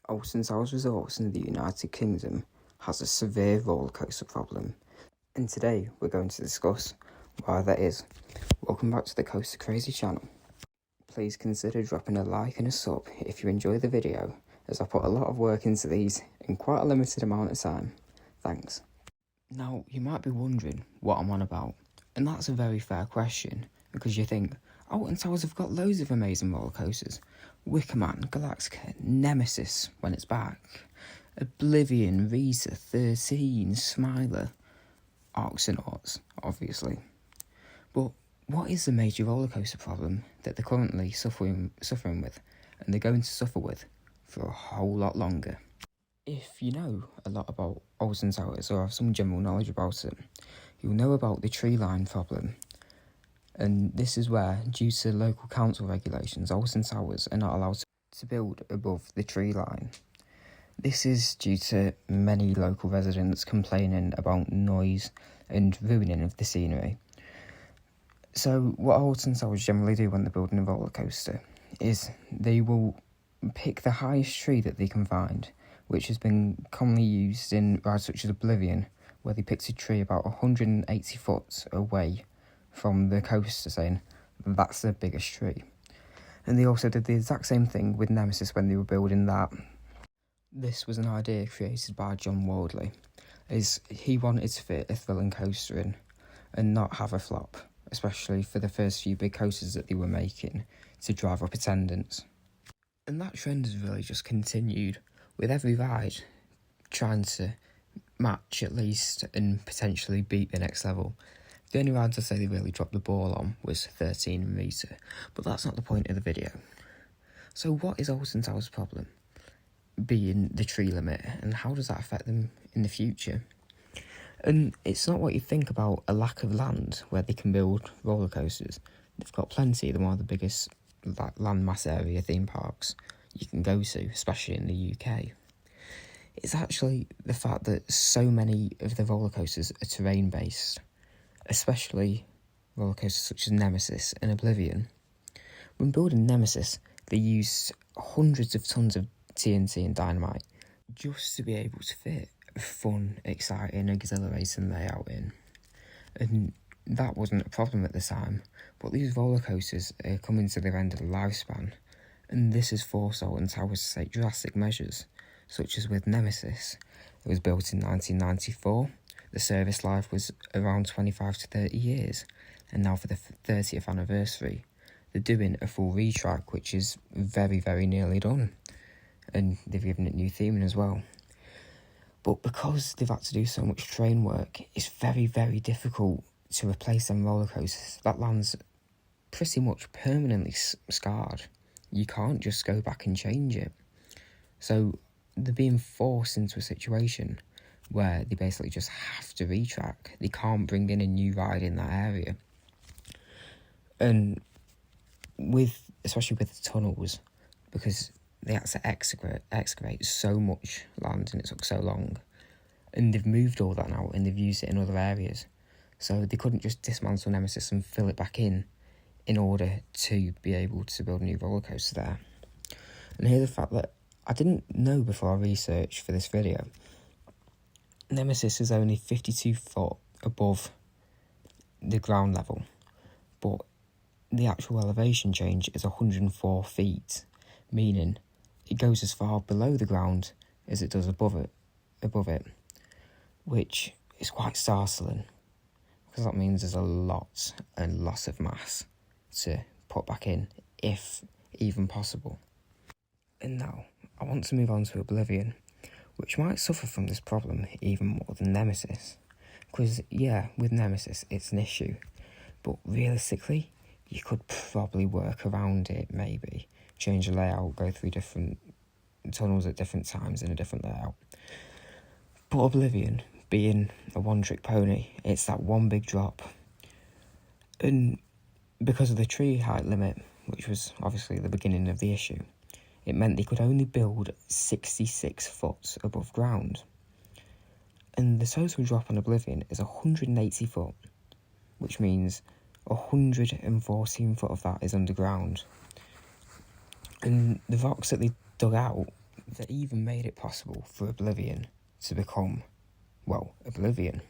Alton Towers Resorts in the United Kingdom has a severe rollercoaster problem, and today we're going to discuss why that is. Welcome back to the Coaster Crazy channel. Please consider dropping a like and a sub if you enjoy the video, as I put a lot of work into these in quite a limited amount of time. Thanks. Now, you might be wondering what I'm on about, and that's a very fair question, because you think, Alton Towers have got loads of amazing roller coasters. Wickerman, Galactica, Nemesis when it's back, Oblivion, Rita, 13, Smiler, Arxonauts, obviously. But what is the major roller coaster problem that they're currently suffering with, and they're going to suffer with for a whole lot longer? If you know a lot about Alton Towers or have some general knowledge about it, you'll know about the tree line problem. And this is where, due to local council regulations, Alton Towers are not allowed to build above the tree line. This is due to many local residents complaining about noise and ruining of the scenery. So what Alton Towers generally do when they're building a roller coaster is they will pick the highest tree that they can find, which has been commonly used in rides such as Oblivion, where they picked a tree about 180 foot away from the coaster, saying that's the biggest tree. And they also did the exact same thing with Nemesis when they were building that. This was an idea created by John Wardley, as he wanted to fit a thrilling coaster in and not have a flop, especially for the first few big coasters that they were making to drive up attendance. And that trend has really just continued, with every ride trying to match at least and potentially beat the next level. The only rides I'd say they really dropped the ball on was 13 and Rita, but that's not the point of the video. So what is Alton Towers' problem? Being the tree limit, and how does that affect them in the future? And it's not what you think about a lack of land where they can build roller coasters. They've got plenty. They're one of the biggest landmass area theme parks you can go to, especially in the UK. It's actually the fact that so many of the roller coasters are terrain based, especially roller coasters such as Nemesis and Oblivion. When building Nemesis, they used hundreds of tons of TNT and dynamite just to be able to fit a fun, exciting, exhilarating layout in. And that wasn't a problem at the time, but these roller coasters are coming to their end of the lifespan, and this has forced Alton Towers to take drastic measures, such as with Nemesis. It was built in 1994. The service life was around 25 to 30 years, and now for the 30th anniversary, they're doing a full retrack, which is very, very nearly done, and they've given it new theming as well. But because they've had to do so much train work, it's very, very difficult to replace them roller coasters. That land's pretty much permanently scarred. You can't just go back and change it. So they're being forced into a situation where they basically just have to retrack. They can't bring in a new ride in that area. And especially with the tunnels, because they had to excavate so much land and it took so long, and they've moved all that now and they've used it in other areas. So they couldn't just dismantle Nemesis and fill it back in order to be able to build a new roller coaster there. And here's the fact that I didn't know before I researched for this video. Nemesis is only 52 foot above the ground level, but the actual elevation change is 104 feet, meaning it goes as far below the ground as it does above it, which is quite startling, because that means there's a lot of mass to put back in, if even possible. And now, I want to move on to Oblivion, which might suffer from this problem even more than Nemesis. Because, yeah, with Nemesis, it's an issue, but realistically, you could probably work around it, maybe. Change the layout, go through different tunnels at different times in a different layout. But Oblivion, being a one-trick pony, it's that one big drop. And because of the tree height limit, which was obviously the beginning of the issue, it meant they could only build 66 foot above ground. And the total drop on Oblivion is 180 foot, which means 114 foot of that is underground. And the rocks that they dug out that even made it possible for Oblivion to become, well, Oblivion.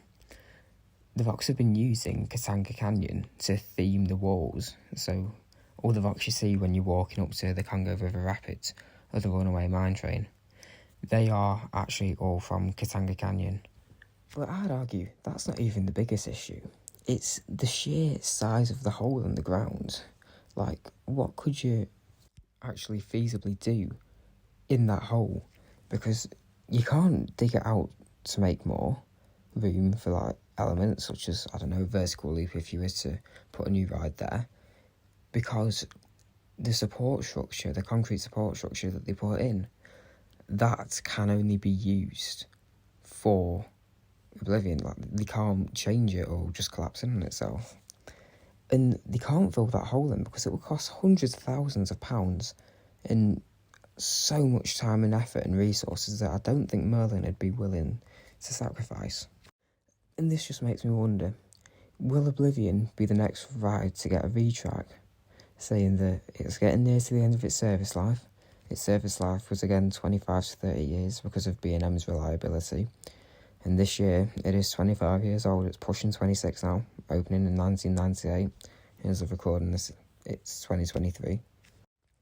The rocks have been used in Katanga Canyon to theme the walls, so all the rocks you see when you're walking up to the Congo River Rapids or the Runaway Mine Train, they are actually all from Katanga Canyon. But I'd argue that's not even the biggest issue. It's the sheer size of the hole in the ground. Like, what could you actually feasibly do in that hole? Because you can't dig it out to make more room for, like, elements such as, I don't know, vertical loop if you were to put a new ride there. Because the support structure, the concrete support structure that they put in, that can only be used for Oblivion. Like, they can't change it or just collapse in on itself. And they can't fill that hole in because it will cost hundreds of thousands of pounds and so much time and effort and resources that I don't think Merlin would be willing to sacrifice. And this just makes me wonder, will Oblivion be the next ride to get a retrack, saying that it's getting near to the end of its service life? Its service life was again 25 to 30 years because of B&M's reliability. And this year, it is 25 years old. It's pushing 26 now, opening in 1998. As of recording this, it's 2023.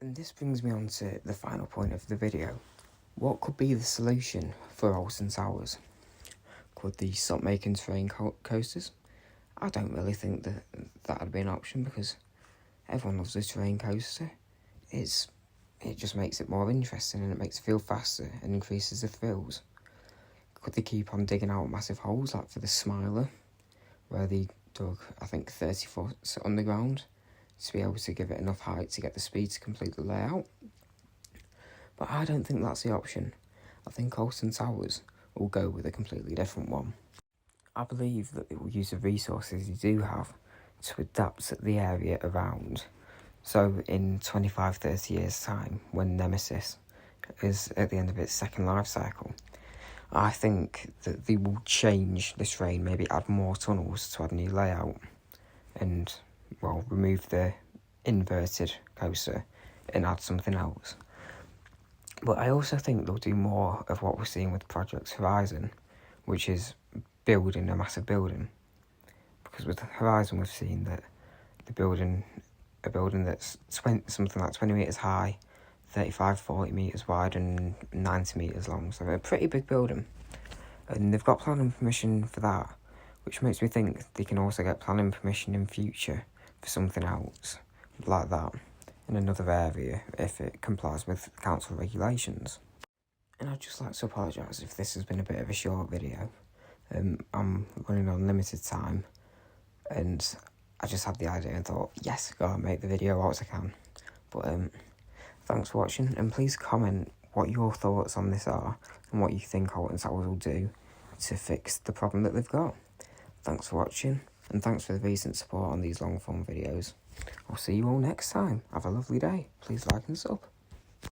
And this brings me on to the final point of the video. What could be the solution for Alton Towers? Could they stop making terrain coasters? I don't really think that would be an option because everyone loves a terrain coaster. It just makes it more interesting and it makes it feel faster and increases the thrills. Could they keep on digging out massive holes like for the Smiler, where they dug, I think, 30 foot underground to be able to give it enough height to get the speed to complete the layout? But I don't think that's the option. I think Alton Towers will go with a completely different one. I believe that it will use the resources you do have to adapt the area around. So in 25-30 years' time, when Nemesis is at the end of its second life cycle, I think that they will change the terrain, maybe add more tunnels to add a new layout and, well, remove the inverted coaster and add something else. But I also think they'll do more of what we're seeing with Project Horizon, which is building a massive building. Because with Horizon we've seen that they're building a building that's something like 20 metres high, 35-40 metres wide and 90 metres long, so a pretty big building. And they've got planning permission for that, which makes me think they can also get planning permission in future for something else like that in another area if it complies with council regulations. And I'd just like to apologise if this has been a bit of a short video. I'm running on limited time and I just had the idea and thought, yes, go and make the video whilst I can. But thanks for watching, and please comment what your thoughts on this are and what you think Alton Towers will do to fix the problem that they've got. Thanks for watching, and thanks for the recent support on these long form videos. I'll see you all next time. Have a lovely day. Please like and sub.